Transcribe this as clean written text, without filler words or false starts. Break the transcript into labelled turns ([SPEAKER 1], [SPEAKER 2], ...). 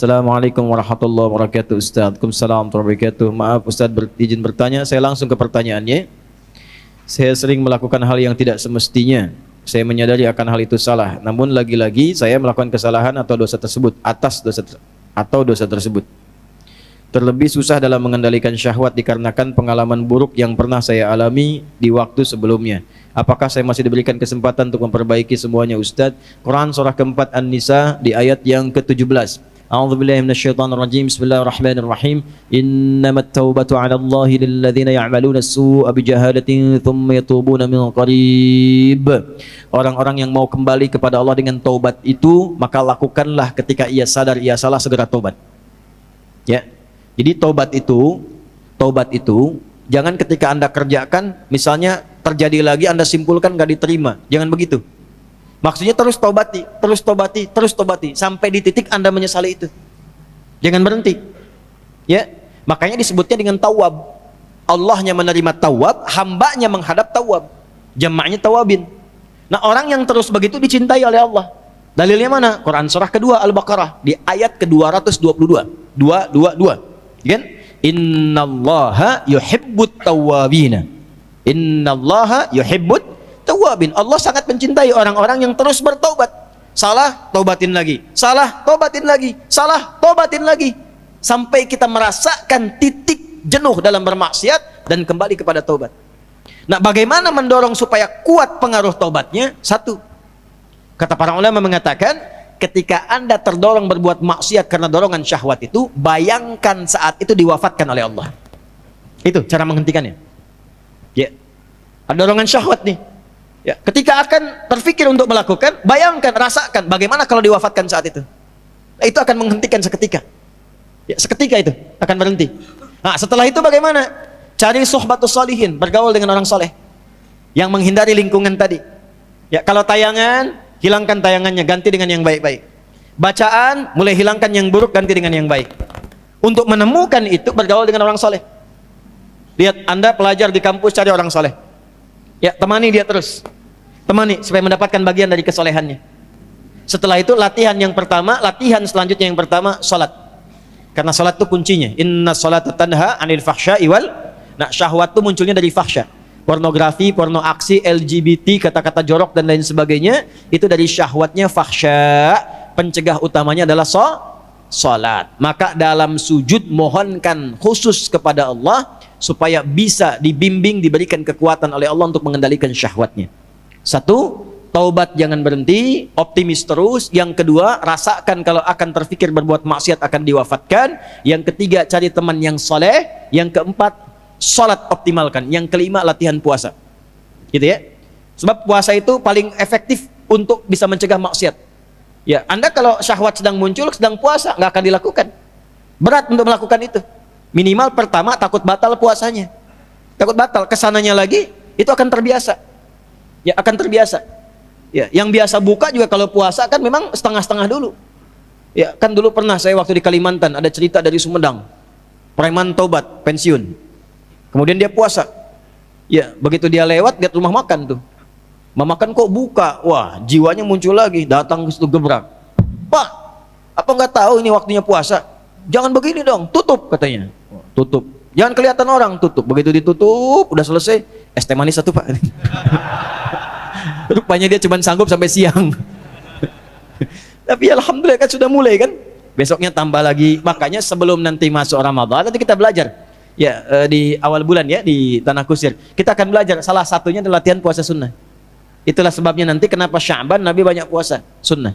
[SPEAKER 1] Assalamualaikum warahmatullahi wabarakatuh Ustaz. Waalaikumsalam warahmatullahi wabarakatuh. Maaf Ustaz, izin bertanya. Saya langsung ke pertanyaannya. Saya sering melakukan hal yang tidak semestinya. Saya menyadari akan hal itu salah. Namun lagi-lagi saya melakukan kesalahan atau dosa tersebut dosa tersebut. Terlebih susah dalam mengendalikan syahwat dikarenakan pengalaman buruk yang pernah saya alami di waktu sebelumnya. Apakah saya masih diberikan kesempatan untuk memperbaiki semuanya Ustaz? Quran surah keempat An-Nisa di ayat yang ke-17. A'udzubillahi minasyaitonirrajim. Bismillahirrahmanirrahim. Innamat taubatu 'ala Allahi lilladzina ya'maluna as-su'a bijahalatin tsumma yatubuna min qarib. Orang-orang yang mau kembali kepada Allah dengan taubat itu, maka lakukanlah ketika ia sadar ia salah, segera taubat. Ya. Jadi taubat itu jangan ketika Anda kerjakan, misalnya terjadi lagi Anda simpulkan gak diterima. Jangan begitu. Maksudnya terus taubati sampai di titik Anda menyesali itu. Jangan berhenti. Ya, makanya disebutnya dengan tawab. Allahnya menerima tawab, hambanya menghadap tawab. Jamaknya tawabin. Nah, orang yang terus begitu dicintai oleh Allah. Dalilnya mana? Quran surah kedua Al-Baqarah di ayat ke-222. 222. Kan? Innallaha yuhibbut tawwabina. Innallaha yuhibbut tawwabin. Allah sangat mencintai orang-orang yang terus bertaubat. Salah, taubatin lagi. Salah, taubatin lagi. Salah, taubatin lagi. Sampai kita merasakan titik jenuh dalam bermaksiat dan kembali kepada taubat. Nah, bagaimana mendorong supaya kuat pengaruh taubatnya? Satu, kata para ulama mengatakan, ketika Anda terdorong berbuat maksiat karena dorongan syahwat itu, bayangkan saat itu diwafatkan oleh Allah. Itu cara menghentikannya. Ya, ada dorongan syahwat nih. Ya, ketika akan terfikir untuk melakukan, bayangkan, rasakan bagaimana kalau diwafatkan saat itu. Nah, itu akan menghentikan seketika. Ya, seketika itu akan berhenti. Nah, setelah itu bagaimana? Cari suhbatus salihin, bergaul dengan orang soleh yang menghindari lingkungan tadi. Ya, kalau tayangan, hilangkan tayangannya, ganti dengan yang baik-baik. Bacaan, mulai hilangkan yang buruk, ganti dengan yang baik. Untuk menemukan itu, bergaul dengan orang soleh. Lihat, Anda pelajar di kampus, cari orang soleh. Ya, temani dia terus. Temani, supaya mendapatkan bagian dari kesolehannya. Setelah itu, latihan selanjutnya yang pertama, sholat. Karena sholat itu kuncinya. Inna sholata tanha anil fahsya'i wal. Nah, syahwat itu munculnya dari fahsya. Pornografi, porno aksi, LGBT, kata-kata jorok dan lain sebagainya, itu dari syahwatnya fahsya. Pencegah utamanya adalah salat. Maka dalam sujud mohonkan khusus kepada Allah supaya bisa dibimbing, diberikan kekuatan oleh Allah untuk mengendalikan syahwatnya. Satu, taubat jangan berhenti, optimis terus. Yang kedua, rasakan kalau akan terfikir berbuat maksiat akan diwafatkan. Yang ketiga, cari teman yang soleh. Yang keempat, sholat optimalkan. Yang kelima, latihan puasa. Gitu ya. Sebab puasa itu paling efektif untuk bisa mencegah maksiat. Ya, Anda kalau syahwat sedang muncul, sedang puasa, nggak akan dilakukan. Berat untuk melakukan itu. Minimal pertama takut batal puasanya. Takut batal, kesananya lagi, itu akan terbiasa. Ya, akan terbiasa. Ya, yang biasa buka juga kalau puasa kan memang setengah-setengah dulu. Ya, kan dulu pernah saya waktu di Kalimantan, ada cerita dari Sumedang. Preman tobat, pensiun. Kemudian dia puasa. Ya, begitu dia lewat, lihat rumah makan tuh. Rumah makan kok buka. Wah, jiwanya muncul lagi, datang ke situ gebrak. Pak, apa nggak tahu ini waktunya puasa? Jangan begini dong, tutup katanya. Tutup. Jangan kelihatan orang, tutup. Begitu ditutup, udah selesai. Es teh manis satu, Pak. Rupanya dia cuma sanggup sampai siang. Tapi alhamdulillah kan sudah mulai kan. Besoknya tambah lagi. Makanya sebelum nanti masuk Ramadan, nanti kita belajar. Ya, di awal bulan ya di Tanah Kusir kita akan belajar, salah satunya adalah latihan puasa sunnah. Itulah sebabnya nanti kenapa Sya'ban Nabi banyak puasa sunnah.